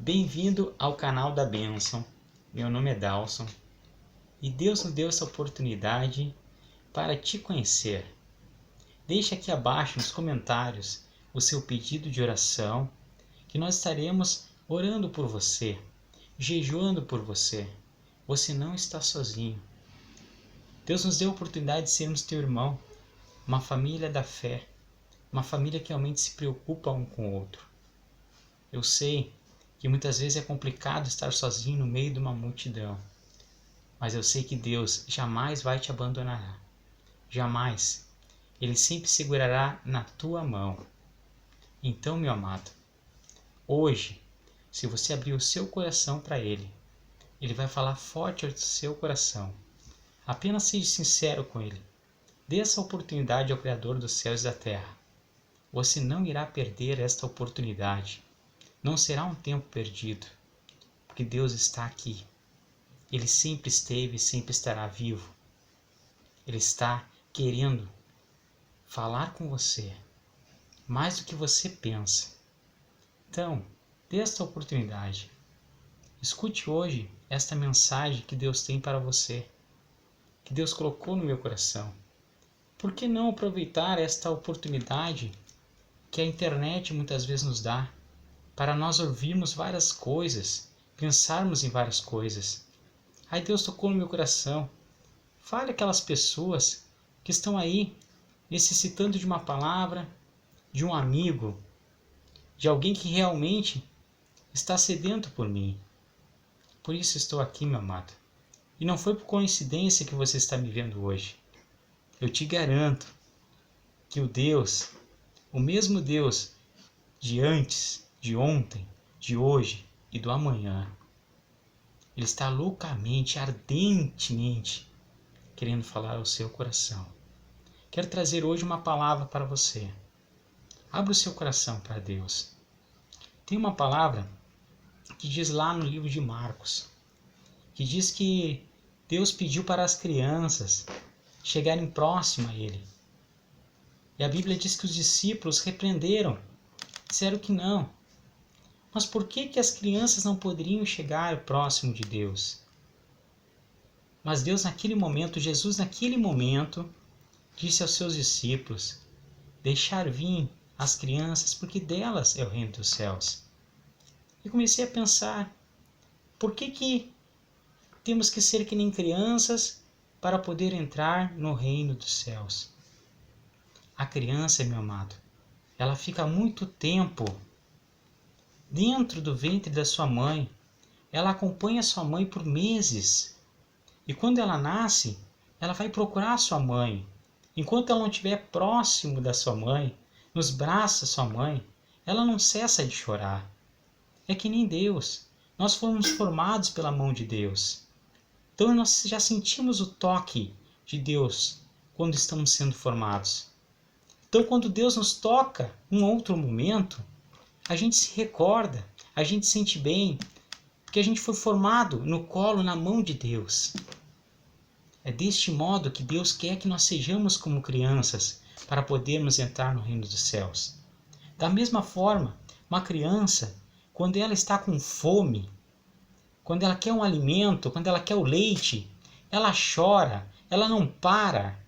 Bem-vindo ao canal da Bênção. Meu nome é Dalson e Deus nos deu essa oportunidade para te conhecer. Deixe aqui abaixo nos comentários o seu pedido de oração, que nós estaremos orando por você, jejuando por você. Você não está sozinho. Deus nos deu a oportunidade de sermos teu irmão, uma família da fé, uma família que realmente se preocupa um com o outro. Eu sei que muitas vezes é complicado estar sozinho no meio de uma multidão, mas eu sei que Deus jamais vai te abandonar. Jamais. Ele sempre segurará na tua mão. Então, meu amado, hoje, se você abrir o seu coração para Ele, Ele vai falar forte ao seu coração. Apenas seja sincero com Ele. Dê essa oportunidade ao Criador dos céus e da terra. Você não irá perder esta oportunidade. Não será um tempo perdido, porque Deus está aqui. Ele sempre esteve e sempre estará vivo. Ele está querendo falar com você, mais do que você pensa. Então, dê esta oportunidade. Escute hoje esta mensagem que Deus tem para você, que Deus colocou no meu coração. Por que não aproveitar esta oportunidade que a internet muitas vezes nos dá, para nós ouvirmos várias coisas, pensarmos em várias coisas? Aí Deus tocou no meu coração. Fale aquelas pessoas que estão aí necessitando de uma palavra, de um amigo, de alguém que realmente está sedento por mim. Por isso estou aqui, meu amado. E não foi por coincidência que você está me vendo hoje. Eu te garanto que o mesmo Deus de antes, de ontem, de hoje e do amanhã, Ele está loucamente, ardentemente querendo falar ao seu coração. Quero trazer hoje uma palavra para você. Abra o seu coração para Deus. Tem uma palavra que diz lá no livro de Marcos, que diz que Deus pediu para as crianças chegarem próximo a Ele. E a Bíblia diz que os discípulos repreenderam, disseram que não. Mas por que as crianças não poderiam chegar próximo de Deus? Mas Deus naquele momento, Jesus naquele momento, disse aos seus discípulos, deixar vir as crianças, porque delas é o reino dos céus. E comecei a pensar, por que temos que ser que nem crianças para poder entrar no reino dos céus? A criança, meu amado, ela fica muito tempo dentro do ventre da sua mãe. Ela acompanha sua mãe por meses. E quando ela nasce, ela vai procurar sua mãe. Enquanto ela não estiver próximo da sua mãe, nos braços da sua mãe, ela não cessa de chorar. É que nem Deus. Nós fomos formados pela mão de Deus. Então nós já sentimos o toque de Deus quando estamos sendo formados. Então quando Deus nos toca em outro momento, a gente se recorda, a gente sente bem, porque a gente foi formado no colo, na mão de Deus. É deste modo que Deus quer que nós sejamos como crianças, para podermos entrar no reino dos céus. Da mesma forma, uma criança, quando ela está com fome, quando ela quer um alimento, quando ela quer o leite, ela chora, ela não para,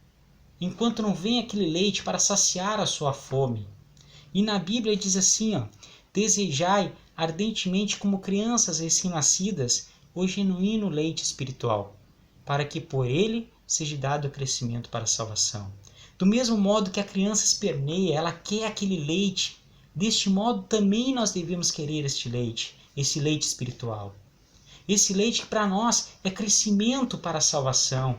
enquanto não vem aquele leite para saciar a sua fome. E na Bíblia diz assim, desejai ardentemente como crianças recém-nascidas o genuíno leite espiritual, para que por ele seja dado o crescimento para a salvação. Do mesmo modo que a criança esperneia, ela quer aquele leite, deste modo também nós devemos querer este leite espiritual. Esse leite que para nós é crescimento para a salvação.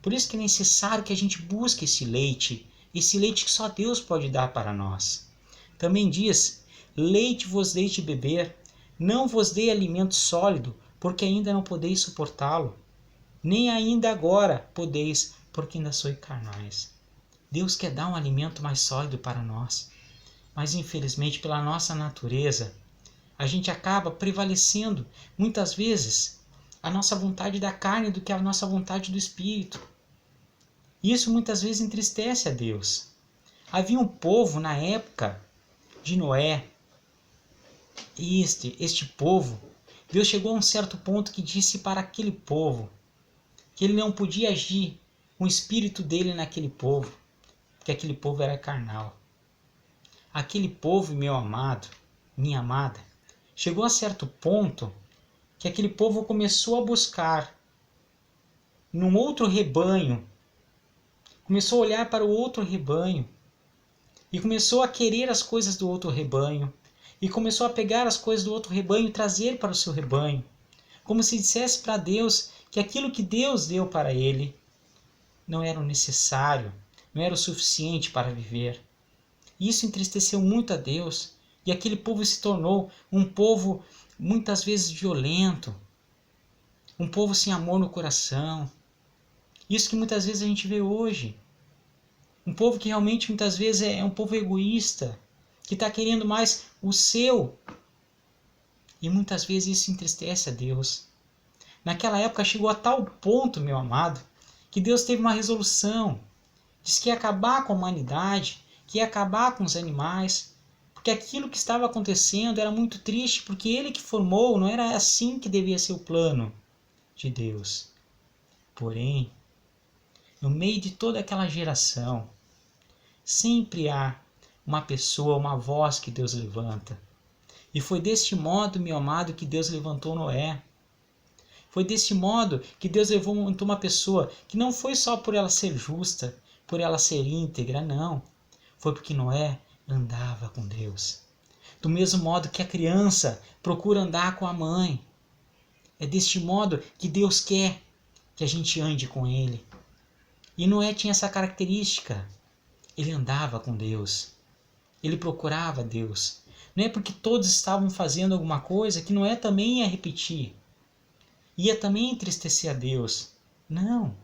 Por isso que é necessário que a gente busque esse leite que só Deus pode dar para nós. Também diz, leite vos dei de beber, não vos dei alimento sólido, porque ainda não podeis suportá-lo, nem ainda agora podeis, porque ainda sois carnais. Deus quer dar um alimento mais sólido para nós, mas infelizmente pela nossa natureza, a gente acaba prevalecendo muitas vezes a nossa vontade da carne do que a nossa vontade do espírito. Isso muitas vezes entristece a Deus. Havia um povo na época de Noé, este povo, Deus chegou a um certo ponto que disse para aquele povo que ele não podia agir com o espírito dele naquele povo, porque aquele povo era carnal. Aquele povo, meu amado, minha amada, chegou a certo ponto que aquele povo começou a buscar num outro rebanho, começou a olhar para o outro rebanho e começou a querer as coisas do outro rebanho e começou a pegar as coisas do outro rebanho e trazer para o seu rebanho, como se dissesse para Deus que aquilo que Deus deu para ele não era o necessário, não era o suficiente para viver. Isso entristeceu muito a Deus, e aquele povo se tornou um povo muitas vezes violento, um povo sem amor no coração. Isso que muitas vezes a gente vê hoje. Um povo que realmente muitas vezes é um povo egoísta, que está querendo mais o seu. E muitas vezes isso entristece a Deus. Naquela época chegou a tal ponto, meu amado, que Deus teve uma resolução. Diz que ia acabar com a humanidade, que ia acabar com os animais, porque aquilo que estava acontecendo era muito triste, porque ele que formou, não era assim que devia ser o plano de Deus. Porém, no meio de toda aquela geração, sempre há uma pessoa, uma voz que Deus levanta. E foi deste modo, meu amado, que Deus levantou Noé. Foi deste modo que Deus levantou uma pessoa que não foi só por ela ser justa, por ela ser íntegra, não. Foi porque Noé andava com Deus. Do mesmo modo que a criança procura andar com a mãe. É deste modo que Deus quer que a gente ande com Ele. E Noé tinha essa característica. Ele andava com Deus. Ele procurava Deus. Não é porque todos estavam fazendo alguma coisa que Noé também ia repetir. Ia também entristecer a Deus. Não.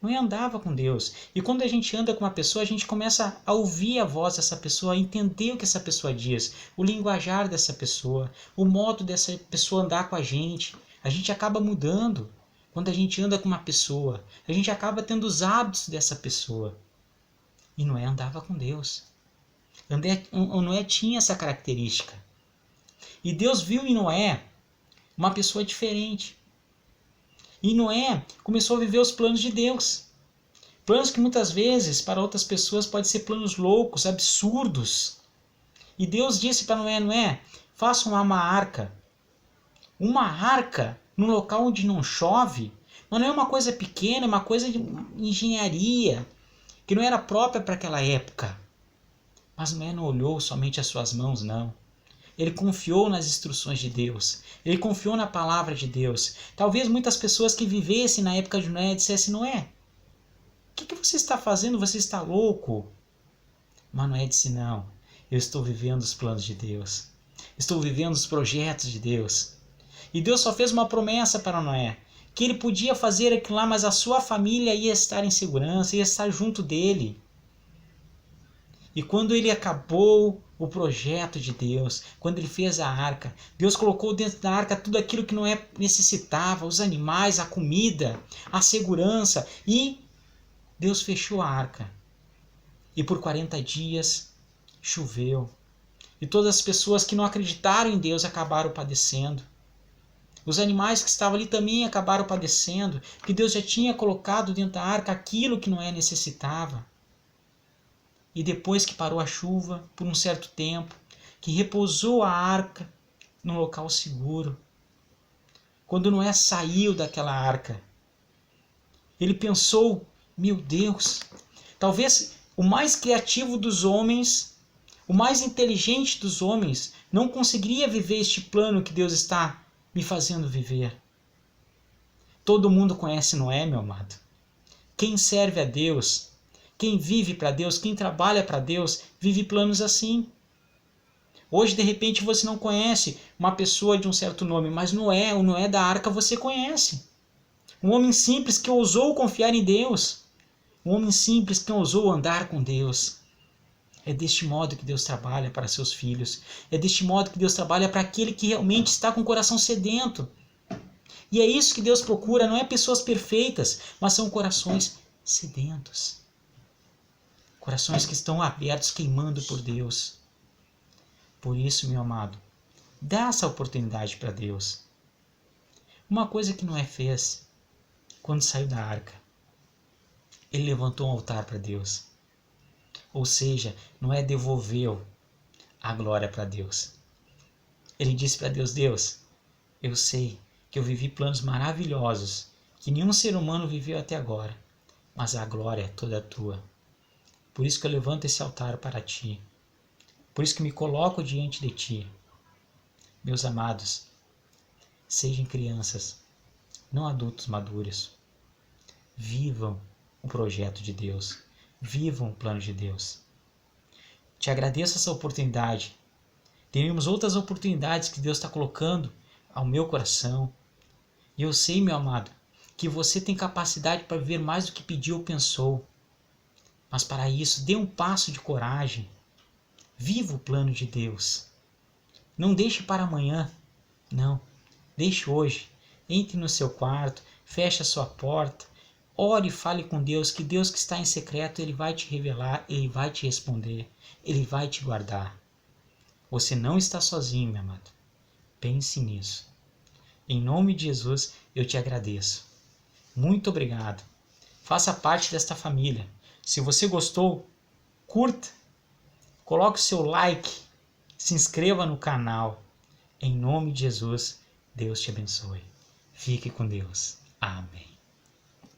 Noé andava com Deus. E quando a gente anda com uma pessoa, a gente começa a ouvir a voz dessa pessoa, a entender o que essa pessoa diz, o linguajar dessa pessoa, o modo dessa pessoa andar com a gente. A gente acaba mudando quando a gente anda com uma pessoa. A gente acaba tendo os hábitos dessa pessoa. E Noé andava com Deus. Noé tinha essa característica. E Deus viu em Noé uma pessoa diferente. E Noé começou a viver os planos de Deus. Planos que muitas vezes para outras pessoas podem ser planos loucos, absurdos. E Deus disse para Noé, Noé, faça uma arca. Uma arca num local onde não chove, mas não é uma coisa pequena, é uma coisa de engenharia, que não era própria para aquela época. Mas Noé não olhou somente as suas mãos, não. Ele confiou nas instruções de Deus. Ele confiou na palavra de Deus. Talvez muitas pessoas que vivessem na época de Noé dissessem, Noé, o que você está fazendo? Você está louco? Mas Noé disse, não, eu estou vivendo os planos de Deus. Estou vivendo os projetos de Deus. E Deus só fez uma promessa para Noé, que ele podia fazer aquilo lá, mas a sua família ia estar em segurança, ia estar junto dele. E quando ele acabou o projeto de Deus, quando ele fez a arca, Deus colocou dentro da arca tudo aquilo que Noé necessitava, os animais, a comida, a segurança, e Deus fechou a arca. E por 40 dias choveu. E todas as pessoas que não acreditaram em Deus acabaram padecendo. Os animais que estavam ali também acabaram padecendo, porque Deus já tinha colocado dentro da arca aquilo que Noé necessitava. E depois que parou a chuva, por um certo tempo, que repousou a arca num local seguro, quando Noé saiu daquela arca, ele pensou, meu Deus, talvez o mais criativo dos homens, o mais inteligente dos homens, não conseguiria viver este plano que Deus está me fazendo viver. Todo mundo conhece Noé, meu amado. Quem serve a Deus, quem vive para Deus, quem trabalha para Deus, vive planos assim. Hoje, de repente, você não conhece uma pessoa de um certo nome, mas Noé, o Noé da arca, você conhece. Um homem simples que ousou confiar em Deus. Um homem simples que ousou andar com Deus. É deste modo que Deus trabalha para seus filhos. É deste modo que Deus trabalha para aquele que realmente está com o coração sedento. E é isso que Deus procura, não é pessoas perfeitas, mas são corações sedentos. Corações que estão abertos, queimando por Deus. Por isso, meu amado, Dá essa oportunidade para Deus. Uma coisa que Noé fez quando saiu da arca, ele levantou um altar para Deus. Ou seja, Noé devolveu a glória para Deus. Ele disse para Deus: Deus, eu sei que eu vivi planos maravilhosos que nenhum ser humano viveu até agora, mas a glória é toda tua. Por isso que eu levanto esse altar para ti. Por isso que me coloco diante de ti. Meus amados, sejam crianças, não adultos maduros. Vivam o projeto de Deus. Vivam o plano de Deus. Te agradeço essa oportunidade. Teremos outras oportunidades que Deus está colocando ao meu coração. E eu sei, meu amado, que você tem capacidade para viver mais do que pediu ou pensou. Mas para isso, dê um passo de coragem. Viva o plano de Deus. Não deixe para amanhã. Não. Deixe hoje. Entre no seu quarto, feche a sua porta, ore e fale com Deus, que Deus que está em secreto, Ele vai te revelar, Ele vai te responder, Ele vai te guardar. Você não está sozinho, meu amado. Pense nisso. Em nome de Jesus, eu te agradeço. Muito obrigado. Faça parte desta família. Se você gostou, curta, coloque o seu like, se inscreva no canal. Em nome de Jesus, Deus te abençoe. Fique com Deus. Amém.